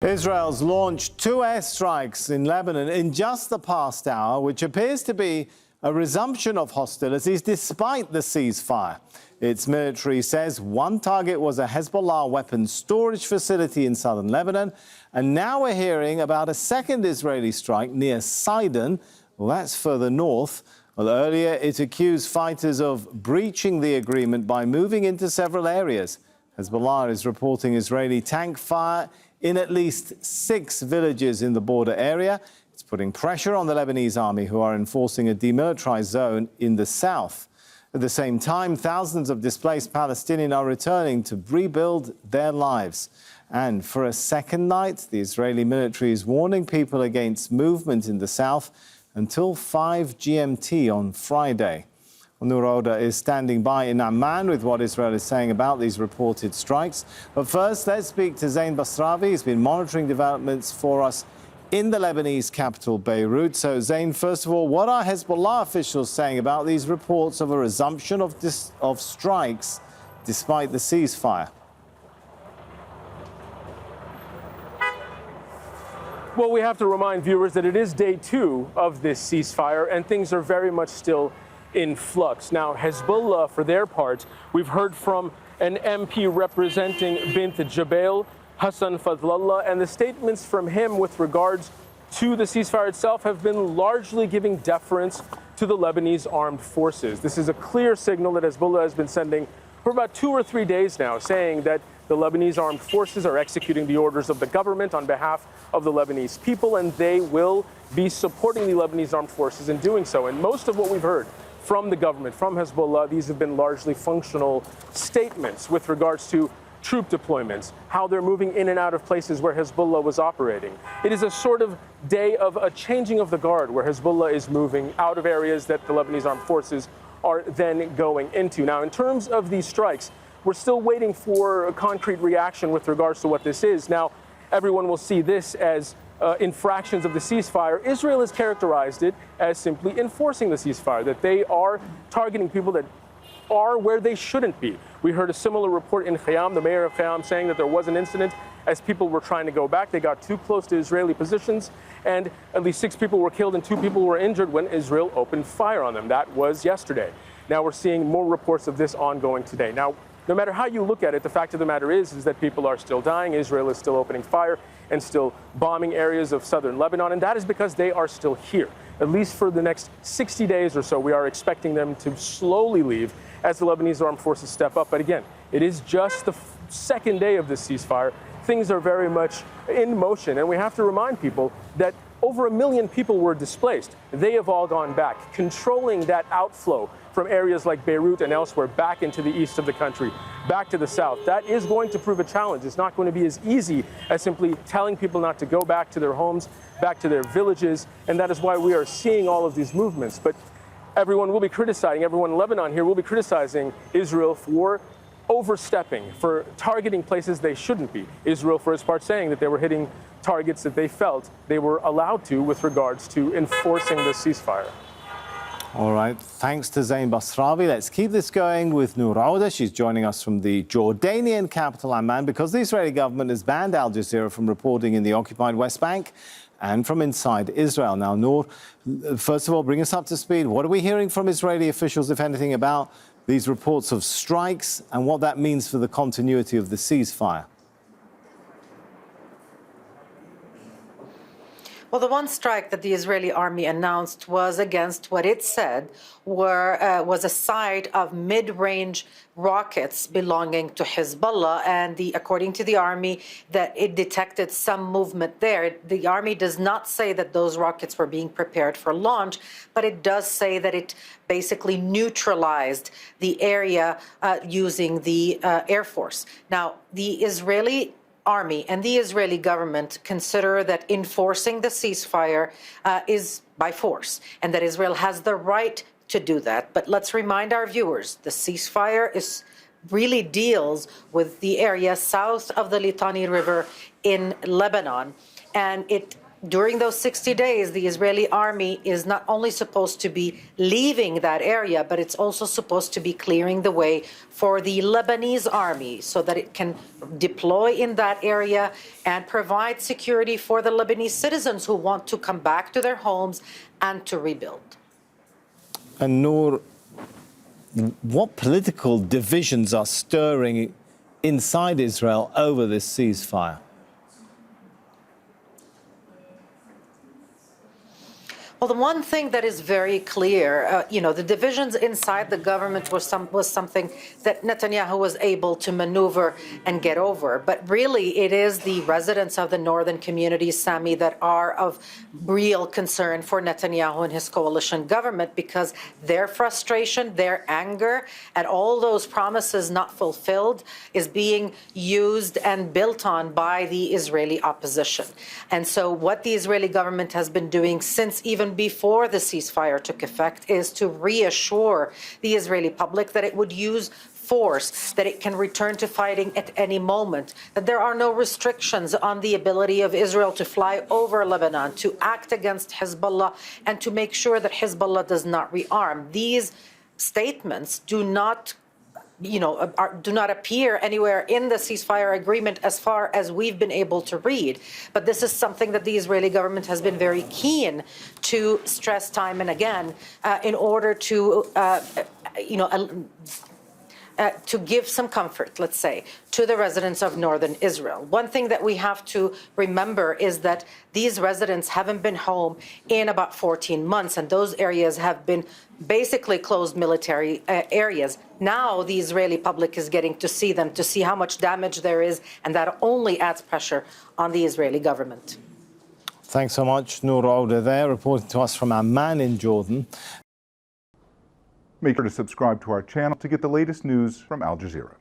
Israel's launched 2 airstrikes in Lebanon in just the past hour, which appears to be a resumption of hostilities despite the ceasefire. Its military says one target was a Hezbollah weapons storage facility in southern Lebanon. And now we're hearing about a second Israeli strike near Sidon. Well, that's further north. Well, earlier it accused fighters of breaching the agreement by moving into several areas. Hezbollah is reporting Israeli tank fire in at least 6 villages in the border area. It's putting pressure on the Lebanese army, who are enforcing a demilitarized zone in the south. At the same time, thousands of displaced Palestinians are returning to rebuild their lives. And for a second night, the Israeli military is warning people against movement in the south until 5 GMT on Friday. Noor Oda is standing by in Amman with what Israel is saying about these reported strikes. But first, let's speak to Zain Basravi. He's been monitoring developments for us in the Lebanese capital, Beirut. So, Zain, first of all, what are Hezbollah officials saying about these reports of a resumption of strikes despite the ceasefire? Well, we have to remind viewers that it is day 2 of this ceasefire, and things are very much still in flux. Now, Hezbollah, for their part, we've heard from an MP representing Bint Jabal, Hassan Fadlallah, and the statements from him with regards to the ceasefire itself have been largely giving deference to the Lebanese armed forces. This is a clear signal that Hezbollah has been sending for about 2 or 3 days now, saying that the Lebanese armed forces are executing the orders of the government on behalf of the Lebanese people, and they will be supporting the Lebanese armed forces in doing so. And most of what we've heard from the government, from Hezbollah, these have been largely functional statements with regards to troop deployments, how they're moving in and out of places where Hezbollah was operating. It is a sort of day of a changing of the guard, where Hezbollah is moving out of areas that the Lebanese armed forces are then going into. Now, in terms of these strikes, we're still waiting for a concrete reaction with regards to what this is. Now, everyone will see this as infractions of the ceasefire. Israel has characterized it as simply enforcing the ceasefire, that they are targeting people that are where they shouldn't be. We heard a similar report in Khayyam, the mayor of Khayyam, saying that there was an incident as people were trying to go back. They got too close to Israeli positions, and at least 6 people were killed and 2 people were injured when Israel opened fire on them. That was yesterday. Now we're seeing more reports of this ongoing today. Now, no matter how you look at it, the fact of the matter is that people are still dying. Israel is still opening fire and still bombing areas of southern Lebanon, and that is because they are still here. At least for the next 60 days or so, we are expecting them to slowly leave as the Lebanese armed forces step up. But again, it is just the second day of this ceasefire. Things are very much in motion, and we have to remind people that over 1 million people were displaced. They have all gone back, controlling that outflow from areas like Beirut and elsewhere back into the east of the country, back to the south. That is going to prove a challenge. It's not going to be as easy as simply telling people not to go back to their homes, back to their villages, and that is why we are seeing all of these movements. But everyone will be criticizing, everyone in Lebanon here will be criticizing Israel for overstepping, for targeting places they shouldn't be. Israel, for its part, saying that they were hitting targets that they felt they were allowed to with regards to enforcing the ceasefire. All right, thanks to Zain Basravi. Let's keep this going with Noor Oda. She's joining us from the Jordanian capital, Amman, because the Israeli government has banned Al Jazeera from reporting in the occupied West Bank and from inside Israel. Now, Noor, first of all, bring us up to speed. What are we hearing from Israeli officials, if anything, about these reports of strikes and what that means for the continuity of the ceasefire? Well, the one strike that the Israeli army announced was against what it said was a site of mid-range rockets belonging to Hezbollah, and according to the army, that it detected some movement there. The army does not say that those rockets were being prepared for launch, but it does say that it basically neutralized the area using the Air Force. Now, the Israeli army and the Israeli government consider that enforcing the ceasefire is by force, and that Israel has the right to do that. But let's remind our viewers, the ceasefire really deals with the area south of the Litani River in Lebanon, and it during those 60 days, the Israeli army is not only supposed to be leaving that area, but it's also supposed to be clearing the way for the Lebanese army so that it can deploy in that area and provide security for the Lebanese citizens who want to come back to their homes and to rebuild. And Noor, what political divisions are stirring inside Israel over this ceasefire? Well, the one thing that is very clear, the divisions inside the government was something that Netanyahu was able to maneuver and get over. But really, it is the residents of the northern communities, Sami, that are of real concern for Netanyahu and his coalition government, because their frustration, their anger at all those promises not fulfilled is being used and built on by the Israeli opposition. And so what the Israeli government has been doing since even before the ceasefire took effect is to reassure the Israeli public that it would use force, that it can return to fighting at any moment, that there are no restrictions on the ability of Israel to fly over Lebanon, to act against Hezbollah, and to make sure that Hezbollah does not rearm. These statements do not appear anywhere in the ceasefire agreement as far as we've been able to read. But this is something that the Israeli government has been very keen to stress time and again in order to give some comfort, let's say, to the residents of northern Israel. One thing that we have to remember is that these residents haven't been home in about 14 months, and those areas have been basically closed military areas. Now the Israeli public is getting to see them, to see how much damage there is, and that only adds pressure on the Israeli government. Thanks so much, Noor Ouda there, reporting to us from Amman in Jordan. Make sure to subscribe to our channel to get the latest news from Al Jazeera.